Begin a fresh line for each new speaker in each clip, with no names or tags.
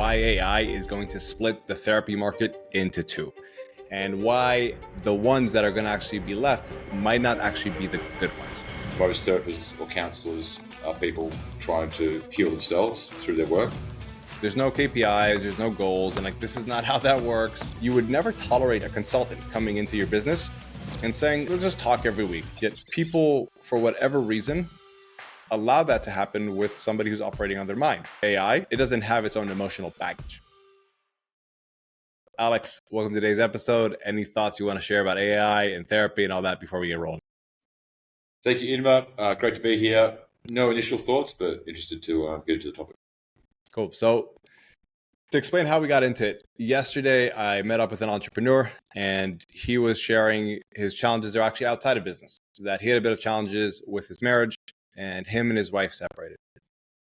why AI is going to split the therapy market into two, and why the ones that are going to actually be left might not actually be the good ones.
Most therapists or counselors are people trying to heal themselves through their work.
There's no KPIs, there's no goals, and this is not how that works. You would never tolerate a consultant coming into your business and saying, let's just talk every week. Yet people, for whatever reason, allow that to happen with somebody who's operating on their mind. AI, it doesn't have its own emotional baggage. Alex, welcome to today's episode. Any thoughts you want to share about AI and therapy and all that before we get rolling?
Thank you, Itamar. Great to be here. No initial thoughts, but interested to get into the topic.
Cool. So to explain how we got into it, yesterday I met up with an entrepreneur and he was sharing his challenges. They're actually outside of business, that he had a bit of challenges with his marriage and him and his wife separated.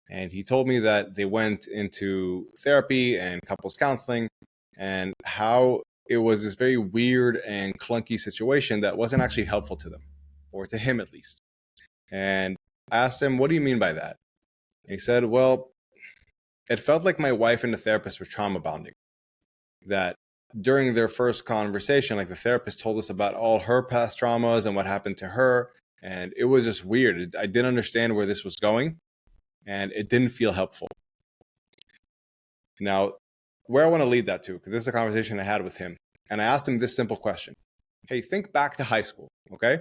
And he told me that they went into therapy and couples counseling and how it was this very weird and clunky situation that wasn't actually helpful to them, or to him at least. And I asked him, what do you mean by that? And he said, well, it felt like my wife and the therapist were trauma bonding. That during their first conversation, the therapist told us about all her past traumas and what happened to her. And it was just weird. I didn't understand where this was going, and it didn't feel helpful. Now, where I want to lead that to, because this is a conversation I had with him, and I asked him this simple question. Hey, think back to high school, okay?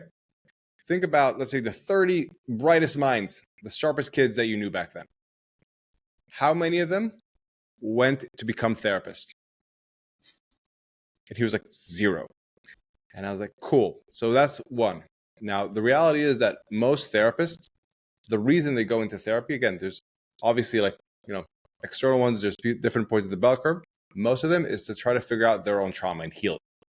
Think about, let's say, the 30 brightest minds, the sharpest kids that you knew back then. How many of them went to become therapists? And he was like, 0. And I was like, cool. So that's one. Now, the reality is that most therapists, the reason they go into therapy, again, there's obviously external ones, there's different points of the bell curve. Most of them is to try to figure out their own trauma and heal it.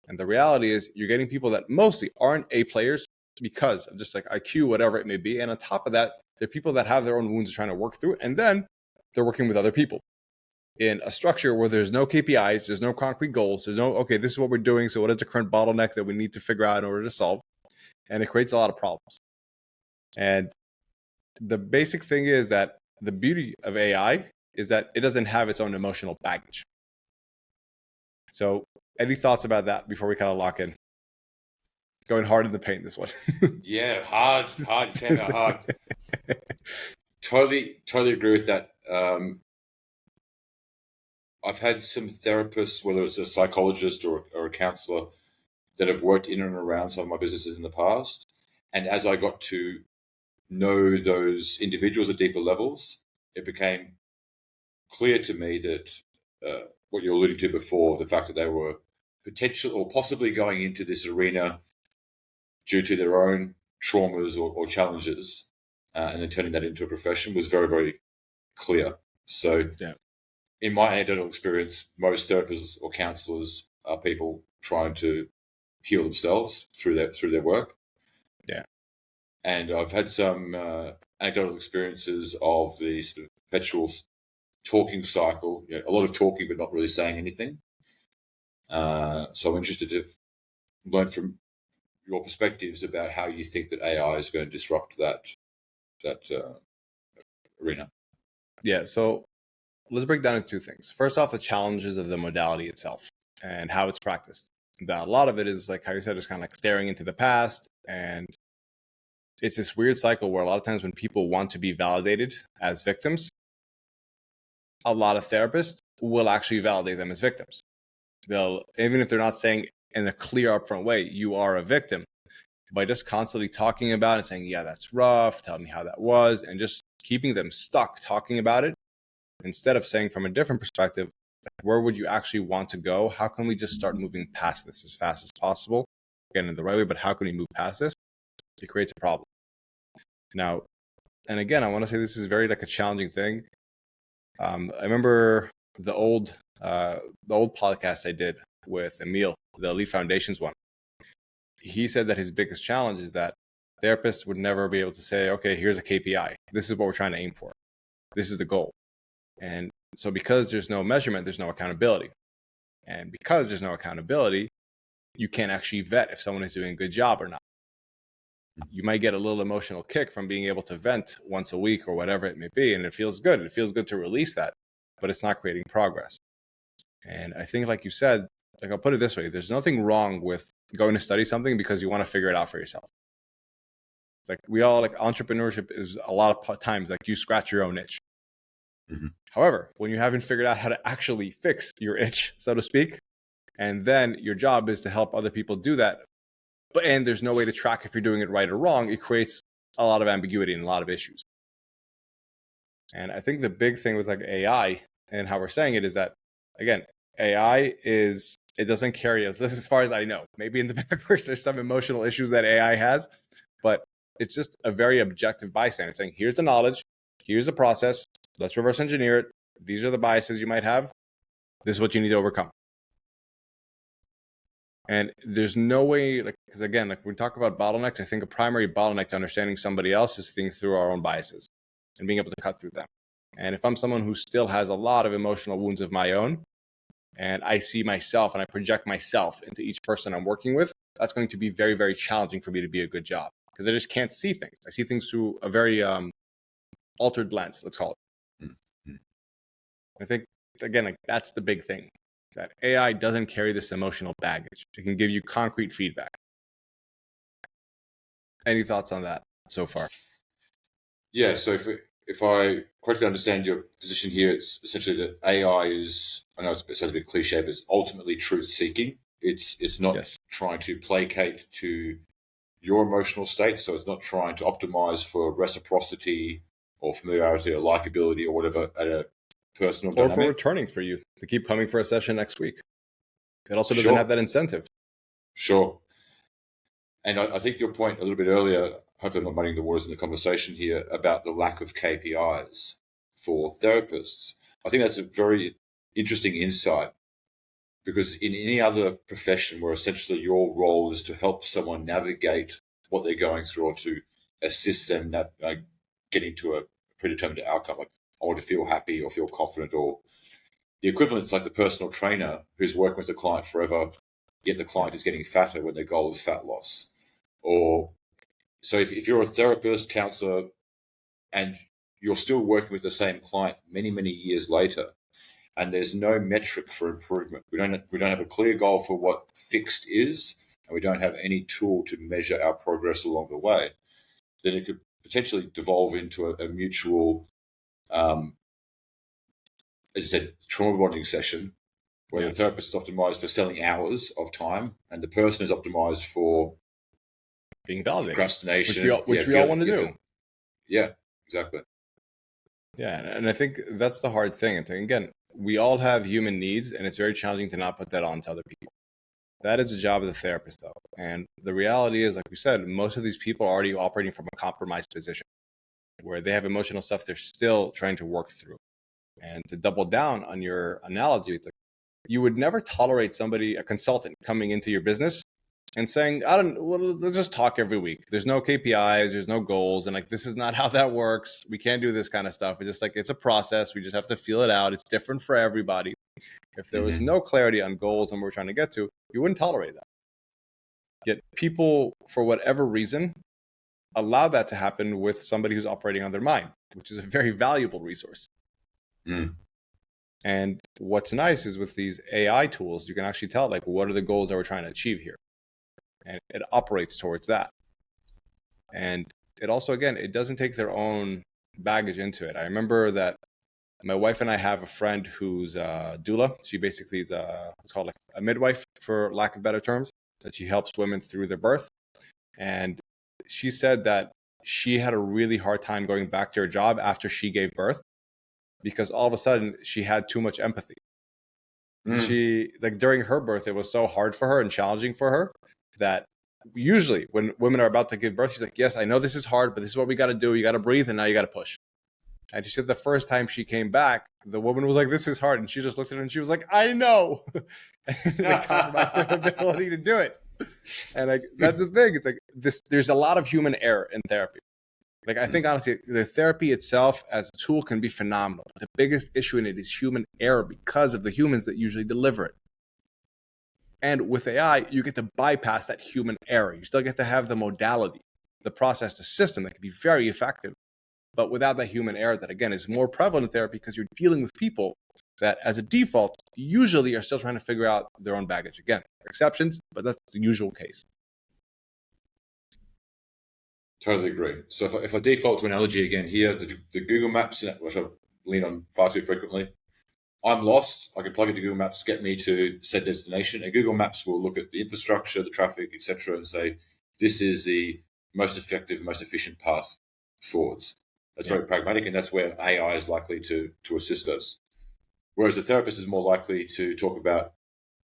And the reality is you're getting people that mostly aren't A players because of just IQ, whatever it may be. And on top of that, they're people that have their own wounds trying to work through. And then they're working with other people in a structure where there's no KPIs, there's no concrete goals, there's no, okay, this is what we're doing. So what is the current bottleneck that we need to figure out in order to solve? And it creates a lot of problems. And the basic thing is that the beauty of AI is that it doesn't have its own emotional baggage. So any thoughts about that before we kind of lock in? Going hard in the paint, this one.
Yeah, hard. You came out hard. Totally agree with that. I've had some therapists, whether it's a psychologist or a counselor, that have worked in and around some of my businesses in the past. And as I got to know those individuals at deeper levels, it became clear to me that what you're alluding to before, the fact that they were potentially or possibly going into this arena due to their own traumas or challenges, and then turning that into a profession was very, very clear. So in my anecdotal experience, most therapists or counselors are people trying to heal themselves through their work.
Yeah.
And I've had some anecdotal experiences of the sort of perpetual talking cycle, a lot of talking but not really saying anything. So I'm interested to learn from your perspectives about how you think that AI is going to disrupt that arena.
Yeah, so let's break down into two things. First off, the challenges of the modality itself and how it's practiced. That a lot of it is how you said, just kind of staring into the past, and it's this weird cycle where a lot of times when people want to be validated as victims, a lot of therapists will actually validate them as victims. They'll, even if they're not saying in a clear upfront way, you are a victim, by just constantly talking about it and saying, yeah, that's rough, tell me how that was, and just keeping them stuck talking about it, instead of saying from a different perspective, where would you actually want to go? How can we just start moving past this as fast as possible? Again, in the right way, but how can we move past this? It creates a problem. Now, and again, I want to say this is very a challenging thing. I remember the old podcast I did with Emil, the Elite Foundations one. He said that his biggest challenge is that therapists would never be able to say, okay, here's a KPI. This is what we're trying to aim for. This is the goal. And so because there's no measurement, there's no accountability. And because there's no accountability, you can't actually vet if someone is doing a good job or not. You might get a little emotional kick from being able to vent once a week or whatever it may be, and it feels good. It feels good to release that. but it's not creating progress. And I think, like you said, like I'll put it this way, there's nothing wrong with going to study something because you want to figure it out for yourself. Like we all, like entrepreneurship is a lot of times like you scratch your own itch.
Mm-hmm.
However, when you haven't figured out how to actually fix your itch, so to speak, and then your job is to help other people do that, and there's no way to track if you're doing it right or wrong, it creates a lot of ambiguity and a lot of issues. And I think the big thing with like AI and how we're saying it is that, again, AI is, it doesn't carry us. This is as far as I know. Maybe in the metaverse, there's some emotional issues that AI has, but it's just a very objective bystander saying, here's the knowledge, here's the process, let's reverse engineer it. These are the biases you might have. This is what you need to overcome. And there's no way, like, because again, like when we talk about bottlenecks, I think a primary bottleneck to understanding somebody else is thinking through our own biases and being able to cut through them. And if I'm someone who still has a lot of emotional wounds of my own, and I see myself and I project myself into each person I'm working with, that's going to be very, very challenging for me to be a good job because I just can't see things. I see things through a very altered lens, let's call it.
Mm-hmm.
I think, again, like that's the big thing, that AI doesn't carry this emotional baggage. It can give you concrete feedback. Any thoughts on that so far?
Yeah, so if I correctly understand your position here, it's essentially that AI is, I know it sounds a bit cliche, but it's ultimately truth-seeking. It's not trying to placate to your emotional state, so it's not trying to optimize for reciprocity or familiarity or likability or whatever at a personal
or
dynamic.
for returning for you to keep coming for a session next week. It also doesn't have that incentive.
Sure. And I think your point a little bit earlier, hopefully I'm not muddying the waters in the conversation here, about the lack of KPIs for therapists. I think that's a very interesting insight, because in any other profession where essentially your role is to help someone navigate what they're going through or to assist them getting to a predetermined outcome, like I want to feel happy or feel confident, or the equivalent's like the personal trainer who's working with the client forever, yet the client is getting fatter when their goal is fat loss. Or so if you're a therapist, counselor, and you're still working with the same client many, many years later, and there's no metric for improvement, we don't have a clear goal for what fixed is, and we don't have any tool to measure our progress along the way, then it could potentially devolve into a mutual, as I said, trauma bonding session where the therapist is optimized for selling hours of time and the person is optimized for
being validated,
procrastination,
which we all want to do.
Yeah, exactly.
Yeah, and I think that's the hard thing. And again, we all have human needs, and it's very challenging to not put that on to other people. That is the job of the therapist, though. And the reality is, like we said, most of these people are already operating from a compromised position where they have emotional stuff they're still trying to work through. And to double down on your analogy, it's like you would never tolerate somebody, a consultant, coming into your business and saying, let's just talk every week. There's no KPIs, there's no goals. And like, this is not how that works. We can't do this kind of stuff. It's just like, it's a process. We just have to feel it out. It's different for everybody. If there was no clarity on goals and what we're trying to get to, you wouldn't tolerate that. Yet people, for whatever reason, allow that to happen with somebody who's operating on their mind, which is a very valuable resource. And what's nice is with these AI tools, you can actually tell, like, what are the goals that we're trying to achieve here? And it operates towards that. And it also, again, it doesn't take their own baggage into it. I remember that my wife and I have a friend who's a doula. She basically is it's called like a midwife, for lack of better terms, that she helps women through their birth. And she said that she had a really hard time going back to her job after she gave birth because all of a sudden she had too much empathy. She, like, during her birth, it was so hard for her and challenging for her that usually when women are about to give birth, she's like, yes, I know this is hard, but this is what we got to do. You got to breathe, and now you got to push. And she said the first time she came back, the woman was like, this is hard. And she just looked at her and she was like, I know. And they compromised her ability to do it. And like, that's the thing. It's like this, there's a lot of human error in therapy. Like, I think honestly, the therapy itself as a tool can be phenomenal. The biggest issue in it is human error because of the humans that usually deliver it. And with AI, you get to bypass that human error. You still get to have the modality, the process, the system that can be very effective, but without that human error that, again, is more prevalent in therapy because you're dealing with people that as a default, usually are still trying to figure out their own baggage. Again, exceptions, but that's the usual case.
Totally agree. So if I default to analogy again here, the Google Maps, which I lean on far too frequently, I'm lost. I can plug into Google Maps, get me to said destination, and Google Maps will look at the infrastructure, the traffic, etc., and say, this is the most effective, most efficient path forwards. That's very pragmatic, and that's where AI is likely to assist us. Whereas the therapist is more likely to talk about,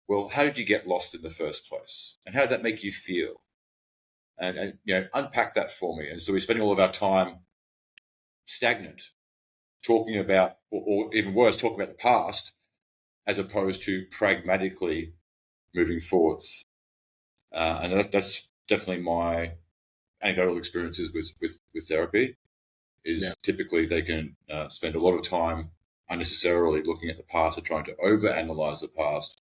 well, how did you get lost in the first place? And how did that make you feel? And unpack that for me. And so we're spending all of our time stagnant, talking about, or even worse, talking about the past, as opposed to pragmatically moving forwards. And that's definitely my anecdotal experiences with therapy. Is typically they can spend a lot of time unnecessarily looking at the past and trying to overanalyze the past,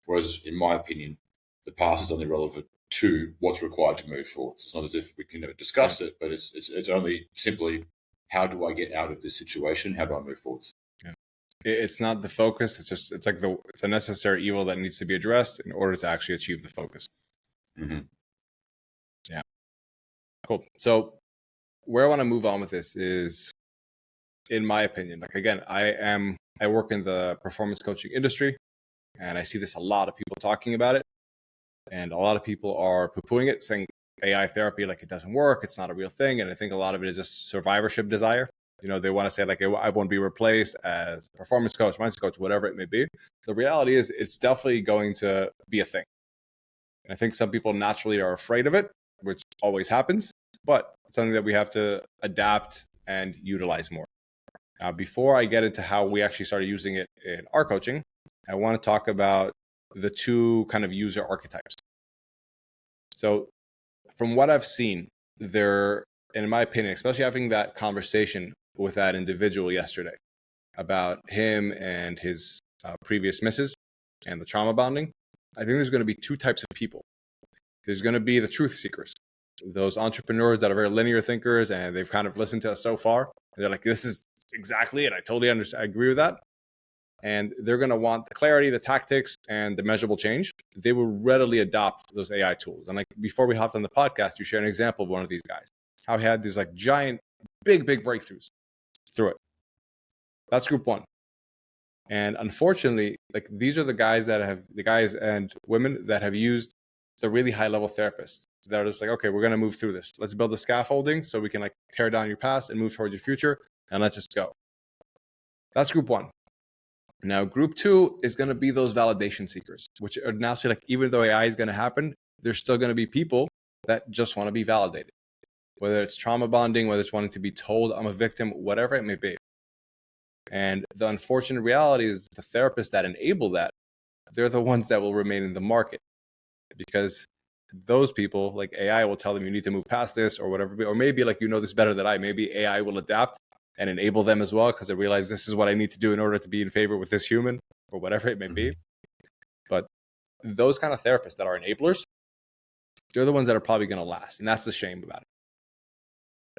whereas in my opinion, the past is only relevant to what's required to move forward. It's not as if we can never discuss it, but it's only simply, how do I get out of this situation? How do I move forwards?
Yeah. It's not the focus. It's like it's a necessary evil that needs to be addressed in order to actually achieve the focus.
Mm-hmm.
Yeah. Cool. So where I want to move on with this is, in my opinion, like, again, I work in the performance coaching industry, and I see this a lot of people talking about it. And a lot of people are poo-pooing it, saying AI therapy, like, it doesn't work, it's not a real thing. And I think a lot of it is just survivorship desire. They want to say, like, I won't be replaced as a performance coach, mindset coach, whatever it may be. The reality is it's definitely going to be a thing. And I think some people naturally are afraid of it, which always happens, but it's something that we have to adapt and utilize more. Before I get into how we actually started using it in our coaching, I want to talk about the two kind of user archetypes. So from what I've seen, and in my opinion, especially having that conversation with that individual yesterday about him and his previous misses and the trauma bonding, I think there's going to be two types of people. There's going to be the truth seekers, those entrepreneurs that are very linear thinkers, and they've kind of listened to us so far. And they're like, this is exactly it. I totally understand. I agree with that. And they're going to want the clarity, the tactics, and the measurable change. They will readily adopt those AI tools. And like before we hopped on the podcast, you shared an example of one of these guys, how he had these like giant, big breakthroughs through it. That's group one. And unfortunately, like, these are the guys and women that have used the really high level therapists that are just like, okay, we're going to move through this. Let's build the scaffolding so we can like tear down your past and move towards your future. And let's just go. That's group one. Now, group two is going to be those validation seekers, which are naturally, like, even though AI is going to happen, there's still going to be people that just want to be validated, whether it's trauma bonding, whether it's wanting to be told I'm a victim, whatever it may be. And the unfortunate reality is the therapists that enable that, they're the ones that will remain in the market, because those people, like, AI will tell them you need to move past this or whatever, or maybe like, this better than I, maybe AI will adapt and enable them as well, because they realize this is what I need to do in order to be in favor with this human or whatever it may be. But those kind of therapists that are enablers, they're the ones that are probably going to last. And that's the shame about it.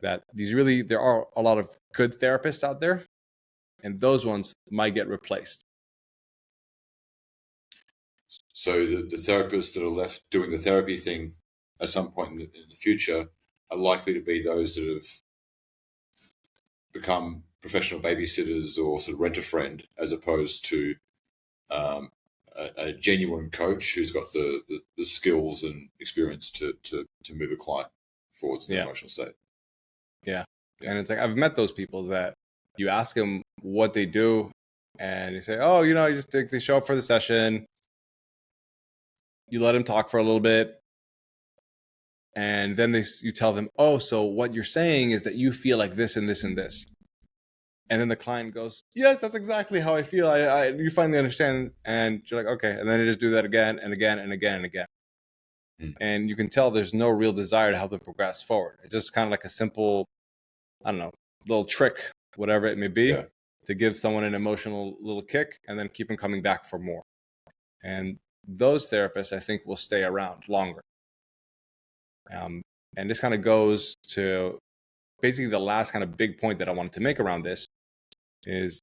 That there are a lot of good therapists out there, and those ones might get replaced.
So the therapists that are left doing the therapy thing at some point in the future are likely to be those that have become professional babysitters or sort of rent a friend, as opposed to a genuine coach who's got the skills and experience to move a client forward to the emotional state.
Yeah. And it's like, I've met those people that you ask them what they do, and you say, oh, you just they show up for the session, you let them talk for a little bit, and then you tell them, oh, so what you're saying is that you feel like this and this and this. And then the client goes, yes, that's exactly how I feel. You finally understand. And you're like, okay. And then you just do that again and again and again and again. And you can tell there's no real desire to help them progress forward. It's just kind of like a simple, I don't know, little trick, whatever it may be, to give someone an emotional little kick and then keep them coming back for more. And those therapists, I think, will stay around longer. And this kind of goes to basically the last kind of big point that I wanted to make around this is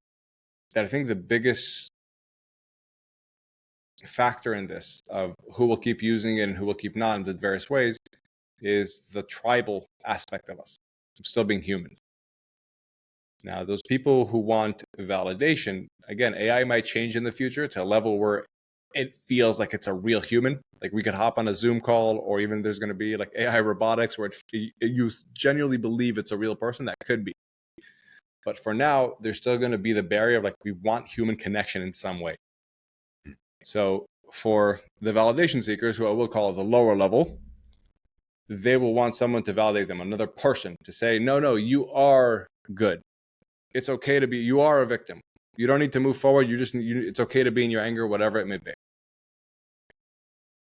that I think the biggest factor in this of who will keep using it and who will keep not in the various ways is the tribal aspect of us, of still being humans. Now, those people who want validation, again, AI might change in the future to a level where it feels like it's a real human. Like we could hop on a Zoom call, or even there's going to be like AI robotics where you genuinely believe it's a real person. That could be. But for now, there's still going to be the barrier of like, we want human connection in some way. So for the validation seekers, who I will call the lower level, they will want someone to validate them, another person to say, no, you are good. It's okay to be, you are a victim. You don't need to move forward. It's okay to be in your anger, whatever it may be.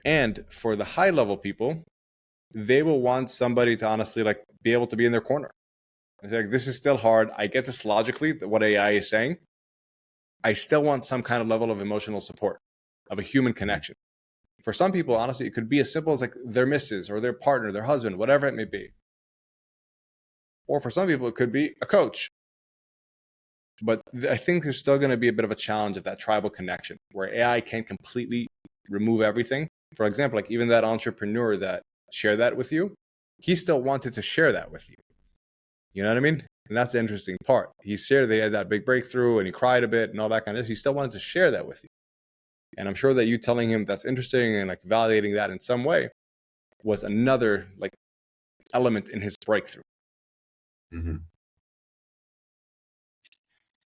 And for the high level people, they will want somebody to honestly like be able to be in their corner. It's like, this is still hard. I get this logically, what AI is saying. I still want some kind of level of emotional support, of a human connection. For some people, honestly, it could be as simple as like their missus or their partner, their husband, whatever it may be. Or for some people, it could be a coach. But I think there's still going to be a bit of a challenge of that tribal connection where AI can't completely remove everything. For example, like even that entrepreneur that shared that with you, he still wanted to share that with you. You know what I mean? And that's the interesting part. He shared that he had that big breakthrough and he cried a bit and all that kind of stuff. He still wanted to share that with you. And I'm sure that you telling him that's interesting and like validating that in some way was another like element in his breakthrough.
Mm-hmm.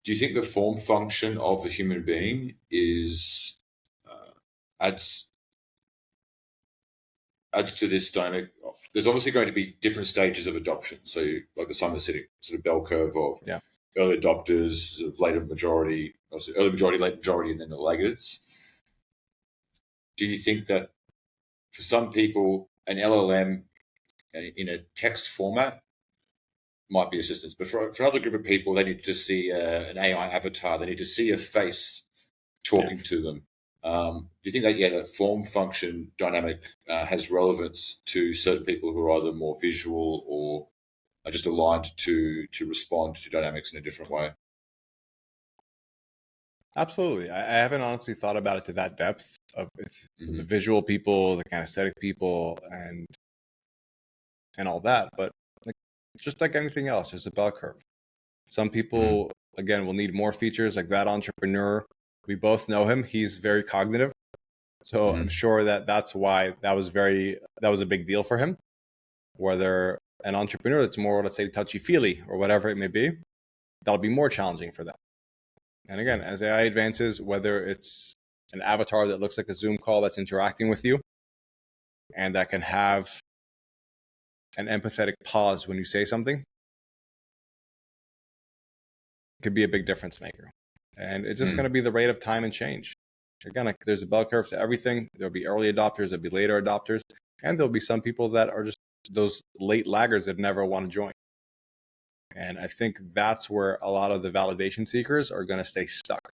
Do you think the form function of the human being is adds to this dynamic? There's obviously going to be different stages of adoption. So, like the Simon Sinek sort of bell curve of early adopters, sort of later majority, early majority, late majority, and then the laggards. Do you think that for some people, an LLM in a text format might be assistance, but for another group of people, they need to see an AI avatar. They need to see a face talking to them. Do you think that that form function dynamic has relevance to certain people who are either more visual or are just aligned to respond to dynamics in a different way?
Absolutely. I haven't honestly thought about it to that depth of it's the visual people, the kinesthetic people, and all that. But like just like anything else, there's a bell curve. Some people, again, will need more features. Like that entrepreneur, we both know him. He's very cognitive. So I'm sure that's why that was a big deal for him. Whether an entrepreneur that's more, let's say, touchy-feely or whatever it may be, that'll be more challenging for them. And again, as AI advances, whether it's an avatar that looks like a Zoom call that's interacting with you and that can have an empathetic pause when you say something, it could be a big difference maker. And it's just going to be the rate of time and change. Again, like there's a bell curve to everything. There'll be early adopters, there'll be later adopters, and there'll be some people that are just those late laggards that never want to join. And I think that's where a lot of the validation seekers are going to stay stuck.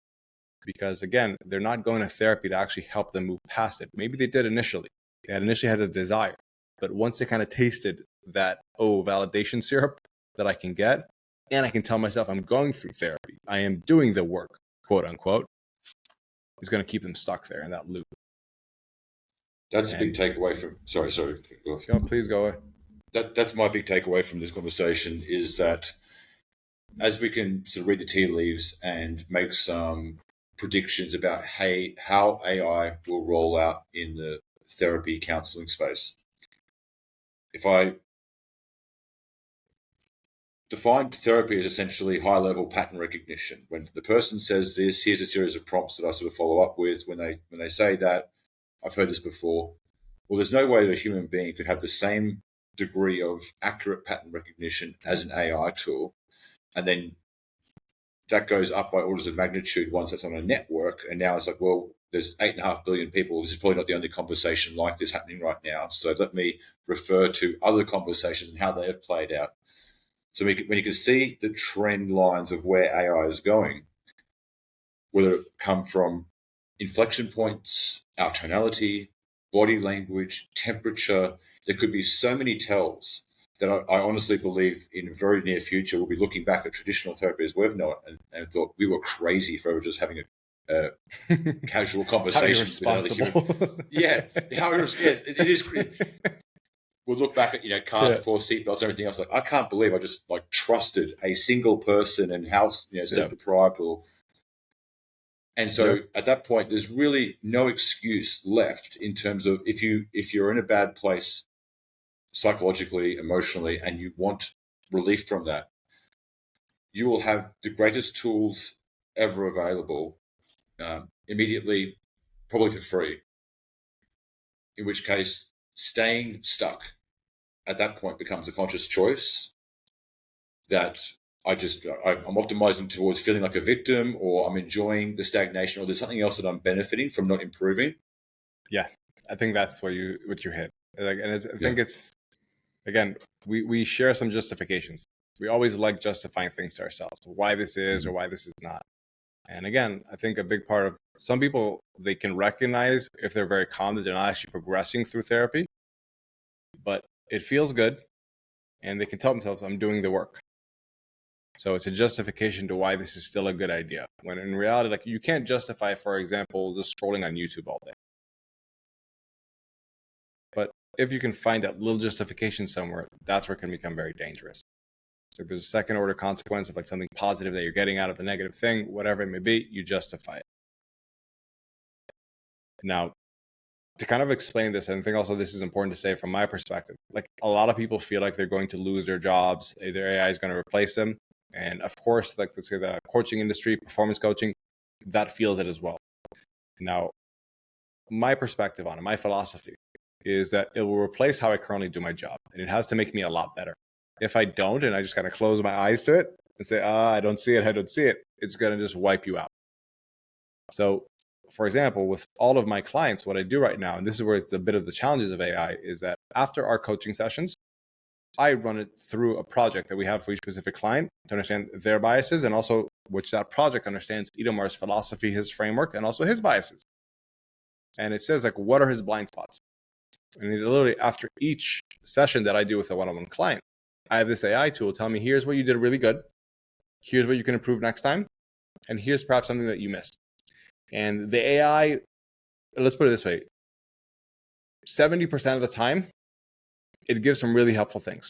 Because again, they're not going to therapy to actually help them move past it. Maybe they did initially. They initially had a desire. But once they kind of tasted that, validation syrup that I can get, and I can tell myself I'm going through therapy, I am doing the work, quote unquote, is going to keep them stuck there in that loop.
That's a big takeaway from. Sorry.
Go, please go away.
That's my big takeaway from this conversation is that as we can sort of read the tea leaves and make some predictions about how AI will roll out in the therapy counseling space. If I define therapy as essentially high-level pattern recognition, when the person says this, here's a series of prompts that I sort of follow up with. When they say that, I've heard this before. Well, there's no way that a human being could have the same degree of accurate pattern recognition as an AI tool, and then that goes up by orders of magnitude once that's on a network. And now it's like, well, there's 8.5 billion people. This is probably not the only conversation like this happening right now. So let me refer to other conversations and how they have played out. So when you can see the trend lines of where AI is going, whether it come from inflection points, our tonality, body language, temperature, there could be so many tells that I honestly believe in the very near future we'll be looking back at traditional therapy as we've known it and thought we were crazy for just having a casual
How
conversation with another
irresponsible.
human. Yeah, yes, it is. We'll look back at cars
Yeah.
before seatbelts and everything else. Like I can't believe I just trusted a single person and how sleep deprived or. And so at that point, there's really no excuse left in terms of if you're in a bad place psychologically, emotionally, and you want relief from that, you will have the greatest tools ever available immediately, probably for free. In which case, staying stuck at that point becomes a conscious choice that I'm optimizing towards feeling like a victim, or I'm enjoying the stagnation, or there's something else that I'm benefiting from not improving.
Yeah, I think that's what you hit. I think it's, again, we share some justifications. We always like justifying things to ourselves, why this is or why this is not. And again, I think a big part of some people, they can recognize if they're very calm that they're not actually progressing through therapy, but it feels good, and they can tell themselves, I'm doing the work. So it's a justification to why this is still a good idea. When in reality, you can't justify, for example, just scrolling on YouTube all day. But if you can find that little justification somewhere, that's where it can become very dangerous. So if there's a second order consequence of something positive that you're getting out of the negative thing, whatever it may be, you justify it. Now, to kind of explain this, and I think also this is important to say from my perspective, a lot of people feel like they're going to lose their jobs, their AI is going to replace them. And of course, let's say the coaching industry, performance coaching, that feels it as well. Now, my perspective on it, my philosophy is that it will replace how I currently do my job, and it has to make me a lot better. If I don't, and I just kind of close my eyes to it and say, I don't see it, it's going to just wipe you out. So, for example, with all of my clients, what I do right now, and this is where it's a bit of the challenges of AI, is that after our coaching sessions, I run it through a project that we have for each specific client to understand their biases, and also which that project understands Itamar's philosophy, his framework, and also his biases. And it says, what are his blind spots? And literally after each session that I do with a one-on-one client, I have this AI tool tell me, here's what you did really good, here's what you can improve next time, and here's perhaps something that you missed. And the AI, let's put it this way, 70% of the time, it gives some really helpful things.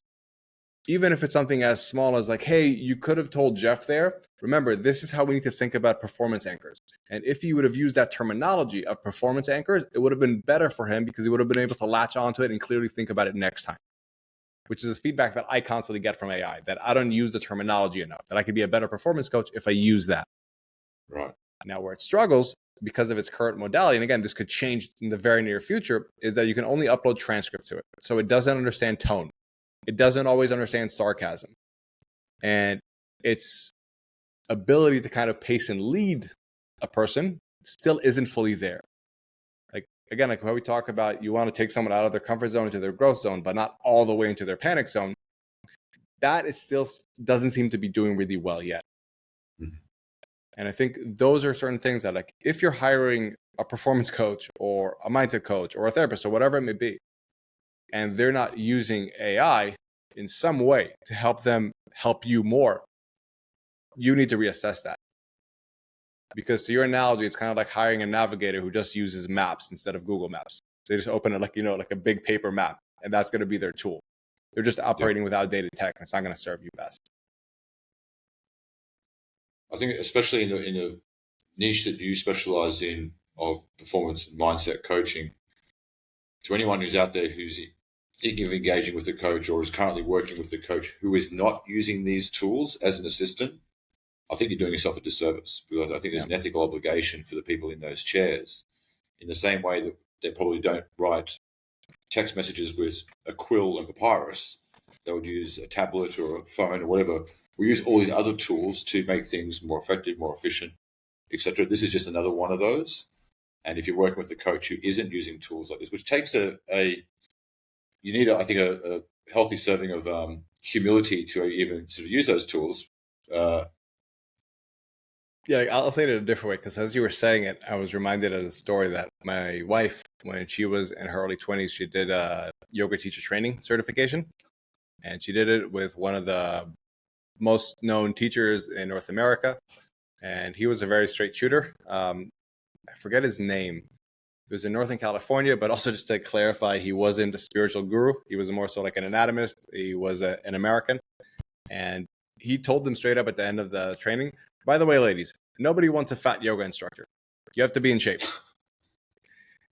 Even if it's something as small as hey, you could have told Jeff there, remember, this is how we need to think about performance anchors. And if you would have used that terminology of performance anchors, it would have been better for him because he would have been able to latch onto it and clearly think about it next time, which is a feedback that I constantly get from AI, that I don't use the terminology enough, that I could be a better performance coach if I use that.
Right.
Now, where it struggles because of its current modality, and again, this could change in the very near future, is that you can only upload transcripts to it. So it doesn't understand tone. It doesn't always understand sarcasm. And its ability to kind of pace and lead a person still isn't fully there. Again, when we talk about you want to take someone out of their comfort zone into their growth zone, but not all the way into their panic zone, that it still doesn't seem to be doing really well yet. Mm-hmm. And I think those are certain things that if you're hiring a performance coach or a mindset coach or a therapist or whatever it may be, and they're not using AI in some way to help them help you more, you need to reassess that. Because to your analogy, it's kind of like hiring a navigator who just uses maps instead of Google Maps. They just open it like a big paper map, and that's going to be their tool. They're just operating with outdated tech, and it's not going to serve you best.
I think especially in the niche that you specialize in of performance and mindset coaching, to anyone who's out there who's thinking of engaging with a coach or is currently working with a coach who is not using these tools as an assistant, I think you're doing yourself a disservice, because I think there's an ethical obligation for the people in those chairs. In the same way that they probably don't write text messages with a quill and papyrus, they would use a tablet or a phone or whatever. We use all these other tools to make things more effective, more efficient, etc. This is just another one of those. And if you're working with a coach who isn't using tools like this, which takes you need, I think, a healthy serving of humility to even sort of use those tools.
I'll say it in a different way, because as you were saying it, I was reminded of a story that my wife, when she was in her early 20s, she did a yoga teacher training certification. And she did it with one of the most known teachers in North America. And he was a very straight shooter. I forget his name. He was in Northern California, but also just to clarify, he wasn't a spiritual guru. He was more so like an anatomist. He was an American. And he told them straight up at the end of the training, by the way, ladies, nobody wants a fat yoga instructor. You have to be in shape.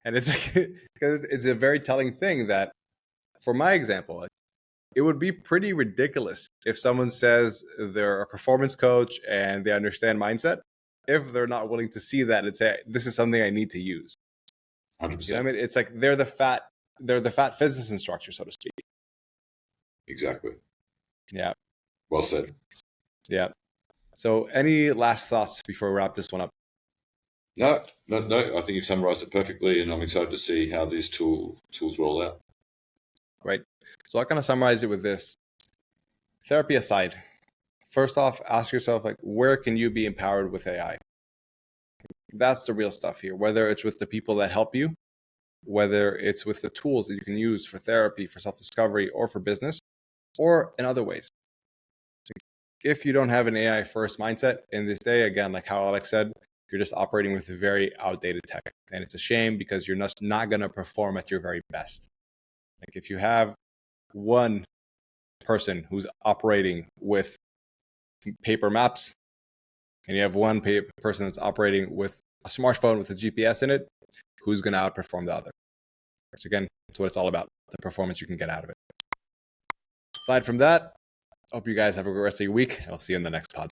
And it's like, it's a very telling thing that, for my example, it would be pretty ridiculous if someone says they're a performance coach and they understand mindset, if they're not willing to see that and say, this is something I need to use.
100%.
You know what I mean? It's like they're the fat physics instructor, so to speak.
Exactly.
Yeah.
Well said.
Yeah. So any last thoughts before we wrap this one up?
No. I think you've summarized it perfectly, and I'm excited to see how these tools roll out.
Right. So I'll kind of summarize it with this. Therapy aside, first off, ask yourself, like, where can you be empowered with AI? That's the real stuff here, whether it's with the people that help you, whether it's with the tools that you can use for therapy, for self-discovery, or for business, or in other ways. If you don't have an AI first mindset in this day, again, like how Alex said, you're just operating with very outdated tech. And it's a shame because you're not going to perform at your very best. Like if you have one person who's operating with paper maps and you have one person that's operating with a smartphone with a GPS in it, who's going to outperform the other? So again, that's what it's all about, the performance you can get out of it. Aside from that, I hope you guys have a good rest of your week. I'll see you in the next pod.